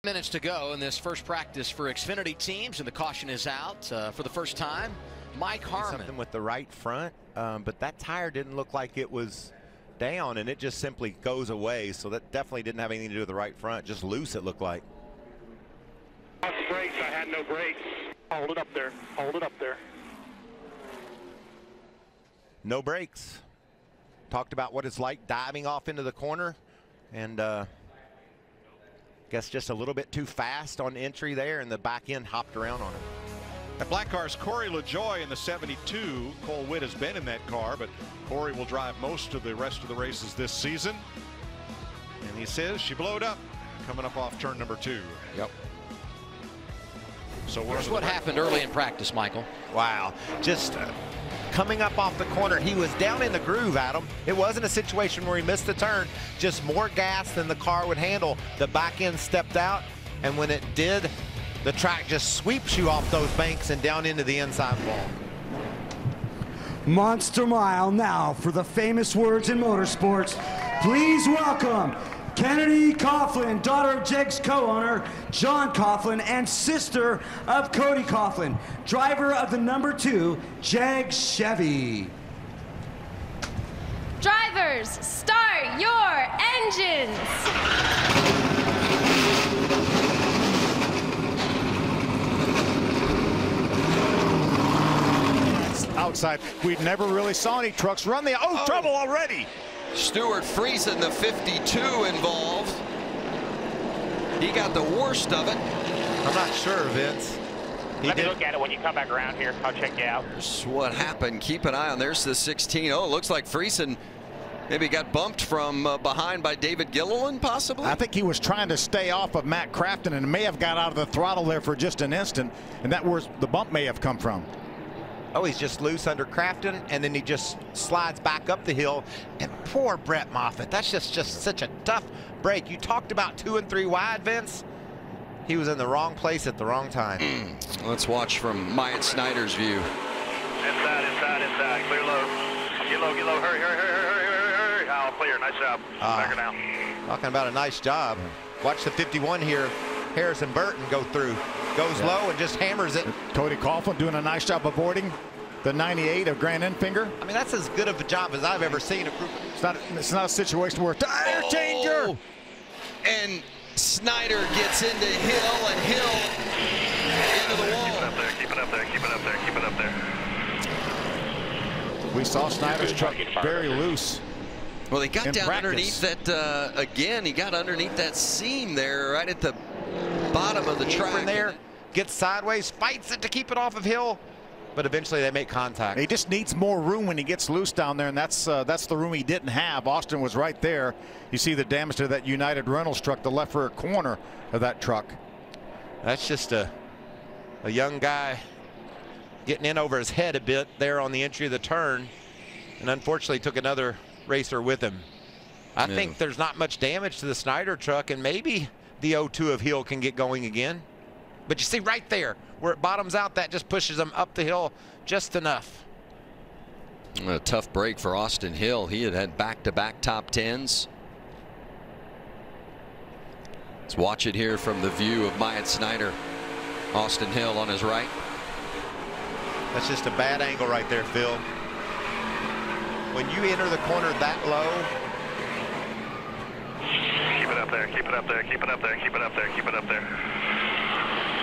Minutes to go in this first practice for Xfinity teams, and the caution is out for the first time. Mike Harmon. Something with the right front, but that tire didn't look like it was down, and it just simply goes away. So that definitely didn't have anything to do with the right front. Just loose, it looked like. Off the brakes, I had no brakes. Hold it up there. Hold it up there. No brakes. Talked about what it's like diving off into the corner, and guess just a little bit too fast on entry there, and the back end hopped around on him. At Black Cars, Corey LaJoie in the 72. Cole Witt has been in that car, but Corey will drive most of the rest of the races this season. And he says she blowed up coming up off turn number 2. Yep. So here's what happened early in practice, Michael. Wow. Just coming up off the corner, he was down in the groove, Adam. It wasn't a situation where he missed the turn, just more gas than the car would handle. The back end stepped out, and when it did, the track just sweeps you off those banks and down into the inside wall. Monster Mile now for the famous words in motorsports. Please welcome Kennedy Coughlin, daughter of Jeg's co-owner John Coughlin and sister of Cody Coughlin, driver of the #2 Jeg Chevy. Drivers, start your engines. Outside, we never really saw any trucks run the trouble already. Stuart Friesen, the 52, involved. He got the worst of it. I'm not sure, Vince. Let me look at it when you come back around here. I'll check you out. Here's what happened. Keep an eye on. There's the 16. Oh, it looks like Friesen maybe got bumped from behind by David Gilliland, possibly. I think he was trying to stay off of Matt Crafton and may have got out of the throttle there for just an instant, and that where the bump may have come from. Oh, he's just loose under Crafton, and then he just slides back up the hill. And poor Brett Moffitt. That's just such a tough break. You talked about 2 and 3 wide, Vince. He was in the wrong place at the wrong time. Let's watch from Myatt Snyder's view. Inside. Clear low. Get low. Hurry. Oh, clear. Nice job. Back her down. Talking about a nice job. Watch the 51 here. Harrison Burton go through. Goes low and just hammers it. Cody Coughlin doing a nice job avoiding the 98 of Grant Enfinger. I mean, that's as good of a job as I've ever seen. It's not a situation where tire changer. Oh, and Snyder gets into Hill, and Hill into the wall. Keep it up there. We saw Snyder's truck very loose. Well, he got down practice. underneath that again. He got underneath that seam there, right at the bottom of the track. In there, gets sideways, fights it to keep it off of Hill, but eventually they make contact. He just needs more room when he gets loose down there, and that's the room he didn't have. Austin was right there. You see the damage to that United Rentals truck, the left rear corner of that truck. That's just a young guy getting in over his head a bit there on the entry of the turn, and unfortunately took another racer with him. I think there's not much damage to the Snyder truck, and maybe the 02 of Hill can get going again. But you see right there where it bottoms out, that just pushes them up the hill just enough. A tough break for Austin Hill. He had back-to-back top 10s. Let's watch it here from the view of Myatt Snyder. Austin Hill on his right. That's just a bad angle right there, Phil. When you enter the corner that low, Keep it up there.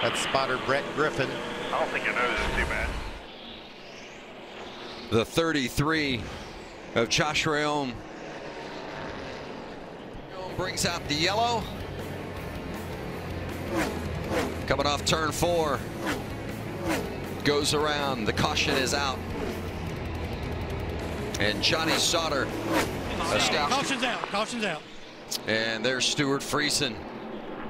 that's spotter Brett Griffin. I don't think your nose is too bad. The 33 of Josh Rayon brings out the yellow. Coming off turn 4. Goes around. The caution is out. And Johnny Sauter. Caution's out. And there's Stuart Friesen.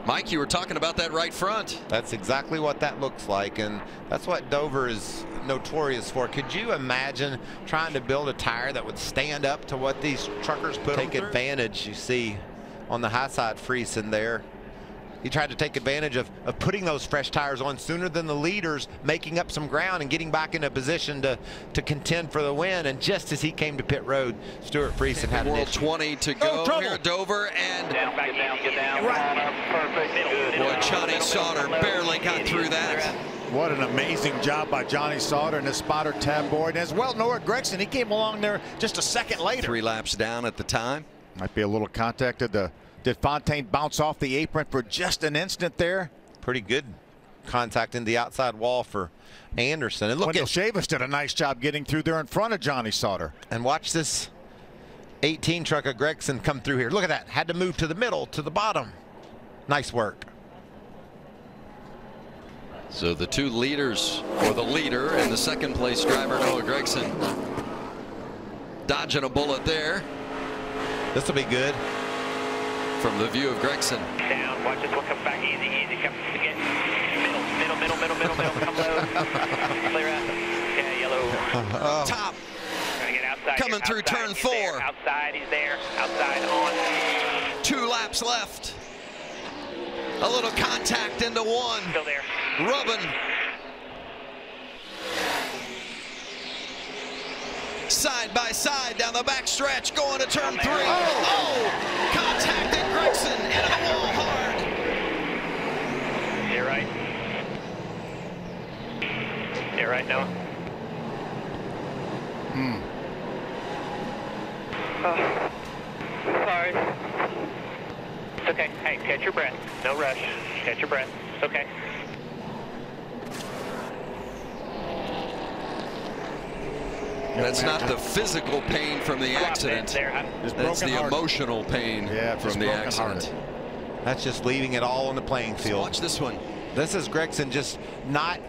Mike, you were talking about that right front. That's exactly what that looks like, and that's what Dover is notorious for. Could you imagine trying to build a tire that would stand up to what these truckers put? Take advantage, you see, on the high side Friesen there. He tried to take advantage of putting those fresh tires on sooner than the leaders, making up some ground and getting back into position to contend for the win. And just as he came to pit road, Stuart Friesen had an issue. 20 to go here at Dover, and Get down. Right. Perfect. Good. boy, Johnny Sauter barely got through that. What an amazing job by Johnny Sauter and his spotter tab board. And as well, Noah Gregson, he came along there just a second later. 3 laps down at the time. Might be a little contact. Did Fontaine bounce off the apron for just an instant there? Pretty good contact in the outside wall for Anderson. And look Wendell Chavis did a nice job getting through there in front of Johnny Sauter. And watch this 18 truck of Gregson come through here. Look at that. Had to move to the middle, to the bottom. Nice work. So the 2 leaders, or the leader and the second place driver, Noah Gregson, dodging a bullet there. This will be good. From the view of Gregson. Down, watch this one come back easy, easy. Come again. Middle. Come low. Clear out. Yeah, yellow. Top. Trying to get outside. Coming through turn 4. There. Outside, he's there. Outside on. 2 laps left. A little contact into 1. Still there. Rubbing. Side by side down the back stretch, going to turn 3. Oh! Contacted Gregson into the wall hard. You're right. You're right, Noah. Sorry. It's okay. Hey, catch your breath. No rush. Catch your breath. It's okay. That's not the physical pain from the accident. That's the emotional pain from the accident. That's just leaving it all on the playing field. Watch this one. This is Gregson just not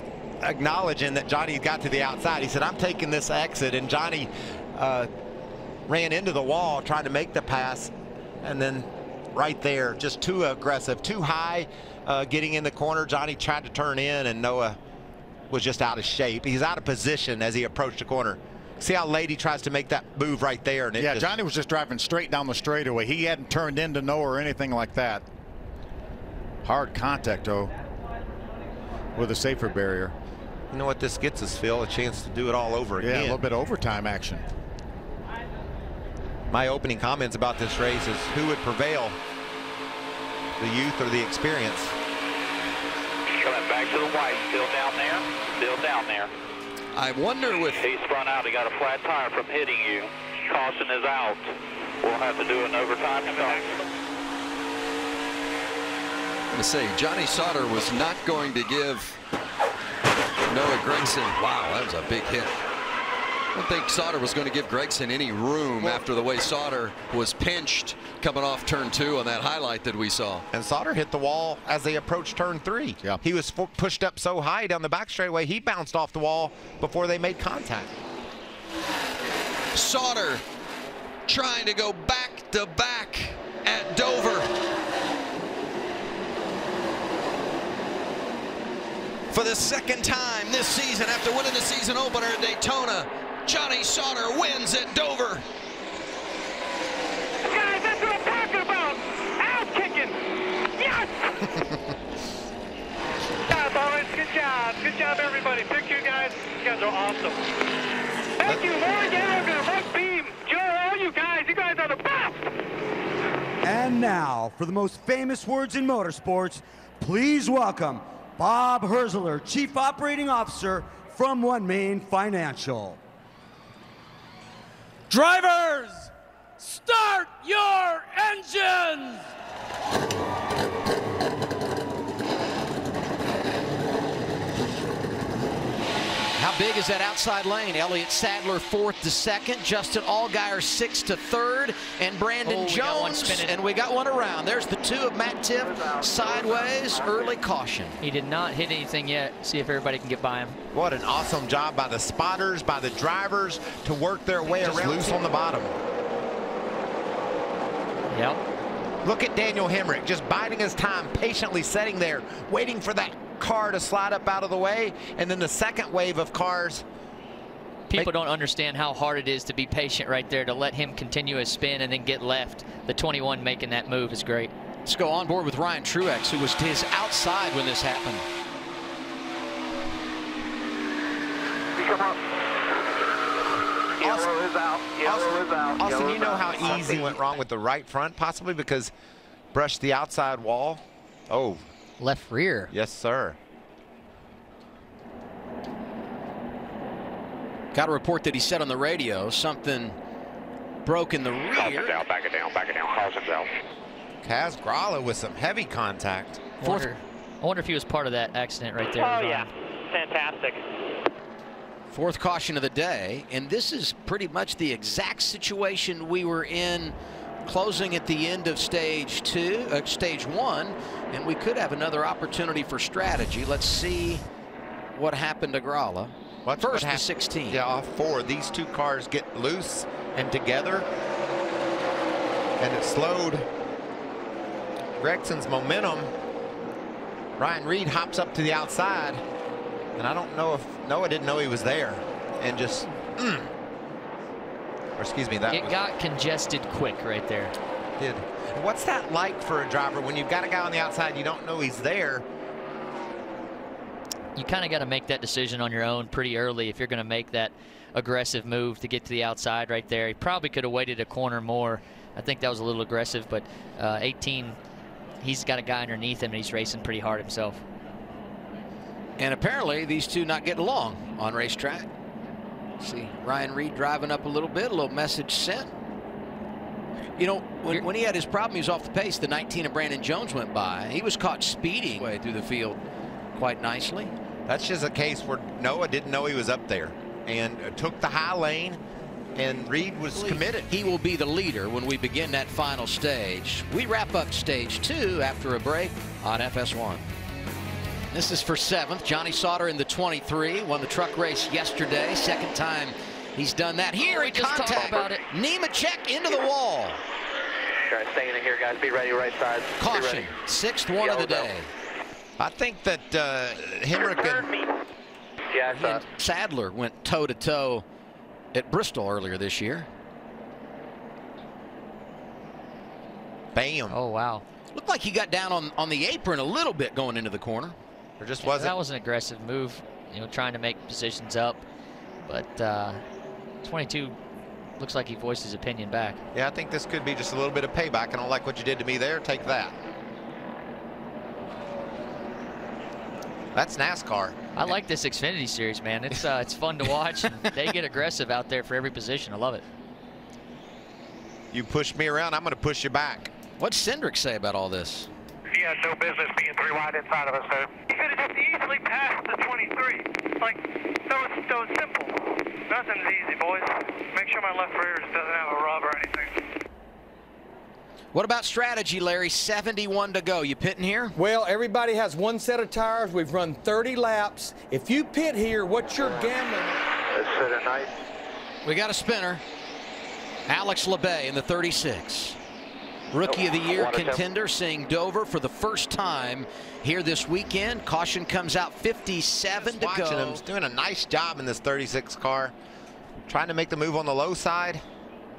acknowledging that Johnny got to the outside. He said, I'm taking this exit, and Johnny ran into the wall trying to make the pass, and then right there, just too aggressive, too high, getting in the corner. Johnny tried to turn in, and Noah was just out of shape. He's out of position as he approached the corner. See how Lady tries to make that move right there. And yeah, Johnny was just driving straight down the straightaway. He hadn't turned into Noah or anything like that. Hard contact, though, with a safer barrier. You know what this gets us, Phil? A chance to do it all over again. Yeah, a little bit of overtime action. My opening comments about this race is who would prevail, the youth or the experience? Coming back to the white, still down there, still down there. I wonder with... He spun out, he got a flat tire from hitting you. Caution is out. We'll have to do an overtime stop. I'm going to say, Johnny Sauter was not going to give Noah Gregson... Wow, that was a big hit. I don't think Sauter was going to give Gregson any room after the way Sauter was pinched coming off turn 2 on that highlight that we saw. And Sauter hit the wall as they approached turn 3. Yeah. He was pushed up so high down the back straightaway, he bounced off the wall before they made contact. Sauter trying to go back to back at Dover. For the second time this season, after winning the season opener at Daytona, Johnny Sauter wins at Dover. Guys, that's what I'm talking about. Ass kicking. Yes. Yeah, boys. Good job. Good job, everybody. Pick you guys. You guys are awesome. Thank you, Lauren Gallagher, Mike Beam, Joe, all you guys. You guys are the best. And now, for the most famous words in motorsports, please welcome Bob Herzler, Chief Operating Officer from OneMain Financial. Drivers, start your engines! How big is that outside lane? Elliott Sadler 4th to 2nd, Justin Allgaier 6th to 3rd, and Brandon Jones. And we got one around. There's the 2 of Matt Tiff, sideways, early caution. He did not hit anything yet. See if everybody can get by him. What an awesome job by the spotters, by the drivers to work their way around. Loose on the bottom. Yep. Look at Daniel Hemrick just biding his time, patiently sitting there, waiting for that car to slide up out of the way, and then the second wave of cars. People don't understand how hard it is to be patient right there, to let him continue his spin and then get left. The 21 making that move is great. Let's go on board with Ryan Truex, who was to his outside when this happened. Come on. Yellow is out. Yellow is out. Austin, you know how easy went wrong with the right front, possibly because brushed the outside wall? Oh, Left rear. Yes, sir. Got a report that he said on the radio something broke in the rear. Back it down, back it down, back it down. Caution down. Kaz Gralla with some heavy contact. I wonder if he was part of that accident right there. Oh, yeah. Fantastic. Fourth caution of the day, and this is pretty much the exact situation we were in closing at the end of stage 1, and we could have another opportunity for strategy. Let's see what happened to Gralla. First to 16. Yeah, off 4. These two cars get loose and together, and it slowed Gregson's momentum. Ryan Reed hops up to the outside, and I don't know if Noah didn't know he was there, and just or excuse me, it got congested quick right there. Did. What's that like for a driver when you've got a guy on the outside, you don't know he's there? You kind of got to make that decision on your own pretty early if you're going to make that aggressive move to get to the outside right there. He probably could have waited a corner more. I think that was a little aggressive, but 18, he's got a guy underneath him and he's racing pretty hard himself. And apparently these two not getting along on racetrack. See Ryan Reed driving up a little bit, a little message sent. You know, when he had his problem, he was off the pace. The 19 of Brandon Jones went by. He was caught speeding way through the field quite nicely. That's just a case where Noah didn't know he was up there and took the high lane, and Reed was committed. He will be the leader when we begin that final stage. We wrap up stage 2 after a break on FS1. This is for 7th. Johnny Sauter in the 23. Won the truck race yesterday. Second time he's done that. Here he contact about it. Nemechek into the wall. Guys, staying in here, guys. Be ready, right side. Caution. 6th one of the day. I think that Hemrick and Sadler went toe-to-toe at Bristol earlier this year. Bam. Oh, wow. Looked like he got down on the apron a little bit going into the corner. There just wasn't. That was an aggressive move, you know, trying to make positions up. But 22 looks like he voiced his opinion back. Yeah, I think this could be just a little bit of payback. I don't like what you did to me there. Take that. That's NASCAR. I like this Xfinity series, man. It's fun to watch. And they get aggressive out there for every position. I love it. You push me around, I'm going to push you back. What's Cindric say about all this? He had no business being 3 wide inside of us, sir. He could have just easily passed the 23. So it's simple. Nothing's easy, boys. Make sure my left rear just doesn't have a rub or anything. What about strategy, Larry? 71 to go. You pitting here? Well, everybody has one set of tires. We've run 30 laps. If you pit here, what's your gambling? Let's sit at night. We got a spinner. Alex LeBay in the 36. Rookie of the Year contender, seeing Dover for the first time here this weekend. Caution comes out, 57 to go. Him. He's doing a nice job in this 36 car. Trying to make the move on the low side.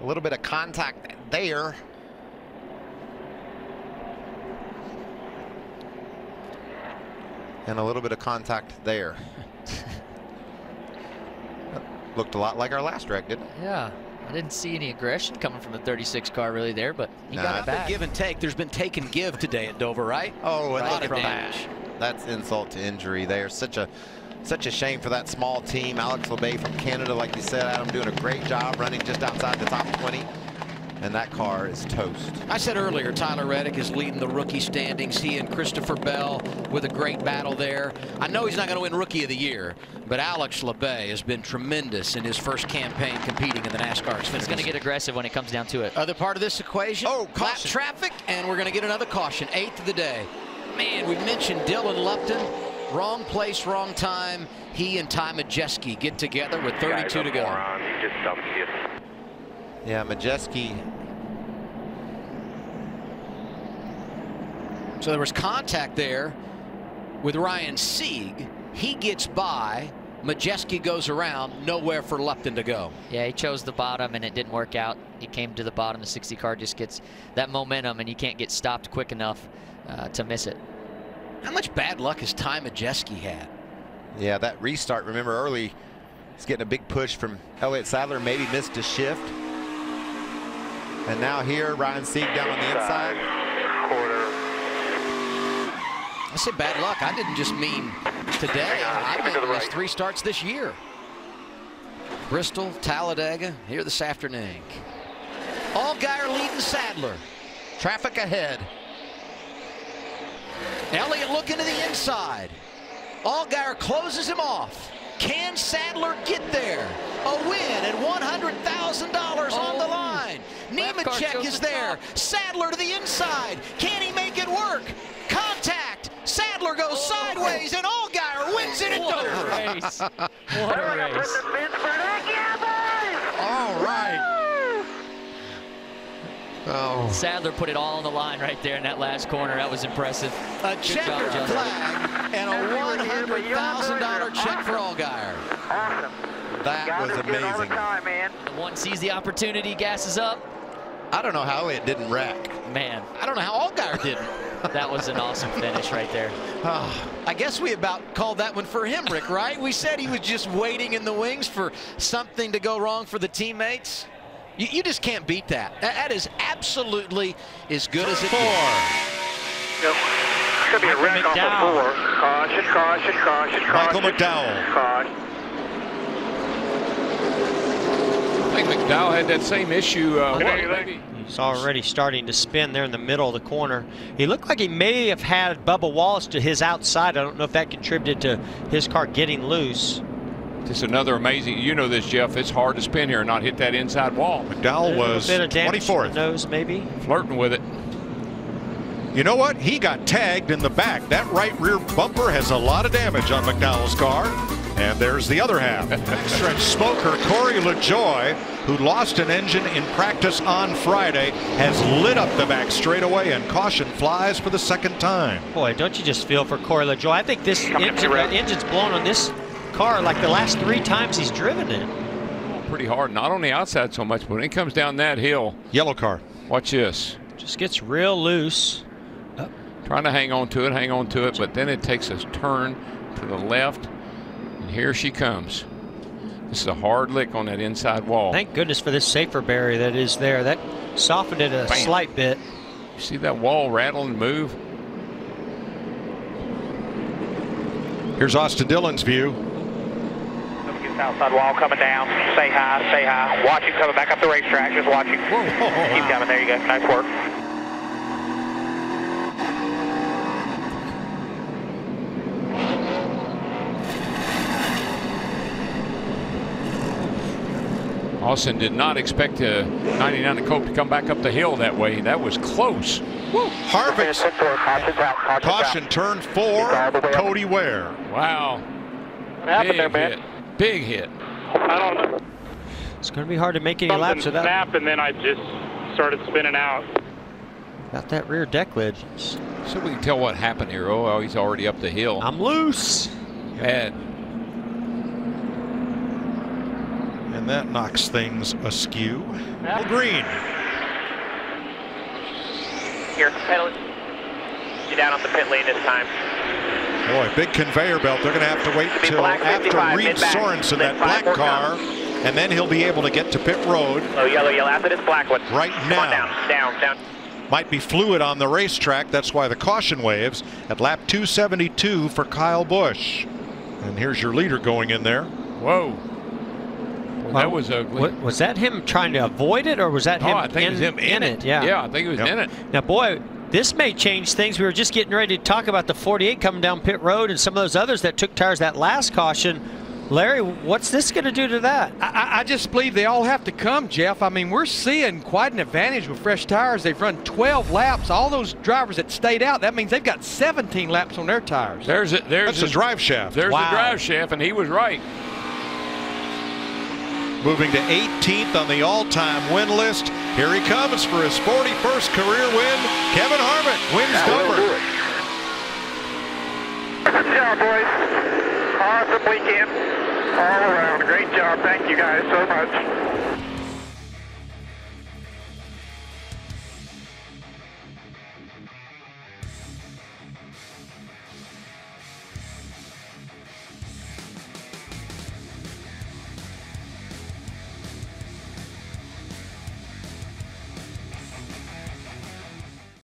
A little bit of contact there. And a little bit of contact there. Looked a lot like our last wreck, didn't it? Yeah. I didn't see any aggression coming from the 36 car really there, but he got it back. Give and take. There's been take and give today at Dover, right? Oh, a lot of damage. That's insult to injury there. Such a shame for that small team. Alex LeBay from Canada, like you said, Adam, doing a great job running just outside the top 20. And that car is toast. I said earlier, Tyler Reddick is leading the rookie standings. He and Christopher Bell with a great battle there. I know he's not going to win Rookie of the Year, but Alex LeBay has been tremendous in his first campaign competing in the NASCAR. He's going to get aggressive when it comes down to it. Other part of this equation, lap traffic, and we're going to get another caution, 8th of the day. Man, we mentioned Dylan Lupton. Wrong place, wrong time. He and Ty Majeski get together with 32 to go. He just dumped you. Yeah, Majeski. So there was contact there with Ryan Sieg. He gets by. Majeski goes around. Nowhere for Lupton to go. Yeah, he chose the bottom, and it didn't work out. He came to the bottom. The 60 car just gets that momentum, and you can't get stopped quick enough to miss it. How much bad luck has Ty Majeski had? Yeah, that restart, remember early, he's getting a big push from Elliott Sadler. Maybe missed a shift. And now here, Ryan Sieg down on the inside. Quarter. I say bad luck. I didn't just mean today. I meant his 3 starts this year. Bristol, Talladega, here this afternoon. Allgaier leading Sadler. Traffic ahead. Elliott looking to the inside. Allgaier closes him off. Can Sadler get there? A win and $100,000 on the line. Nemechek is there. Sadler to the inside. Can he make it work? Contact. Sadler goes sideways, and Allgaier wins it at Dover. What a race. What a race. All right. Oh. Sadler put it all on the line right there in that last corner. That was impressive. A checkered flag and a $100,000 check for Allgaier. Awesome. That was amazing. The one sees the opportunity, gasses up. I don't know how it didn't wreck. Man, I don't know how Allgaier didn't. that was an awesome finish right there. I guess we about called that one for him, Rick, right? We said he was just waiting in the wings for something to go wrong for the teammates. You just can't beat that. That is absolutely as good as it gets. Yep. Could be a wreck off of 4. Caution, caution, caution, caution. Michael McDowell. Caution. I think McDowell had that same issue. He's already starting to spin there in the middle of the corner. He looked like he may have had Bubba Wallace to his outside. I don't know if that contributed to his car getting loose. Just another amazing, you know this, Jeff, it's hard to spin here and not hit that inside wall. McDowell was 24th. Nose, maybe. Flirting with it. You know what? He got tagged in the back. That right rear bumper has a lot of damage on McDowell's car. And there's the other half. Stretch smoker Corey LaJoie, who lost an engine in practice on Friday, has lit up the back straightaway, and caution flies for the second time. Boy, don't you just feel for Corey LaJoie? I think this engine's blown on this car like the last 3 times he's driven it. Pretty hard, not on the outside so much, but when it comes down that hill. Yellow car. Watch this. Just gets real loose. Trying to hang on to it, but then it takes a turn to the left, and here she comes. This is a hard lick on that inside wall. Thank goodness for this safer barrier that is there. That softened it a slight bit. You see that wall rattle and move? Here's Austin Dillon's view. Outside wall coming down. Say hi, say hi. Watching coming back up the racetrack. Just watching. Keep coming. There you go. Nice work. Austin did not expect 99 Cope to come back up the hill that way. That was close. Woo. Harvick's caution turn 4. Cody Ware. Wow. What happened there, man? Big hit. I don't know. It's going to be hard to make any laps with that. Snapped, and then I just started spinning out. Got that rear deck lid. So we can tell what happened here. Oh, he's already up the hill. I'm loose. Bad. And that knocks things askew. Green. Here, pedal it. Get down off the pit lane this time. Boy, big conveyor belt. They're going to have to wait till after Reed Sorensen, that black car, and then he'll be able to get to pit road. Oh, yellow, after this black one. Right Come now. on, down. Might be fluid on the racetrack. That's why the caution waves at lap 272 for Kyle Busch. And here's your leader going in there. Whoa. Well, that was ugly. Was that him trying to avoid it, or was that him, I think it was him in it? Yeah, I think it was in it. Now, boy, this may change things. We were just getting ready to talk about the 48 coming down pit road and some of those others that took tires that last caution. Larry, what's this going to do to that? I just believe they all have to come, Jeff. I mean, we're seeing quite an advantage with fresh tires. They've run 12 laps. All those drivers that stayed out, that means they've got 17 laps on their tires. That's a drive shaft. There's the drive shaft, and he was right. Moving to 18th on the all-time win list. Here he comes for his 41st career win. Kevin Harvick wins Dover. Good job, boys. Awesome weekend all around. Great job. Thank you guys so much.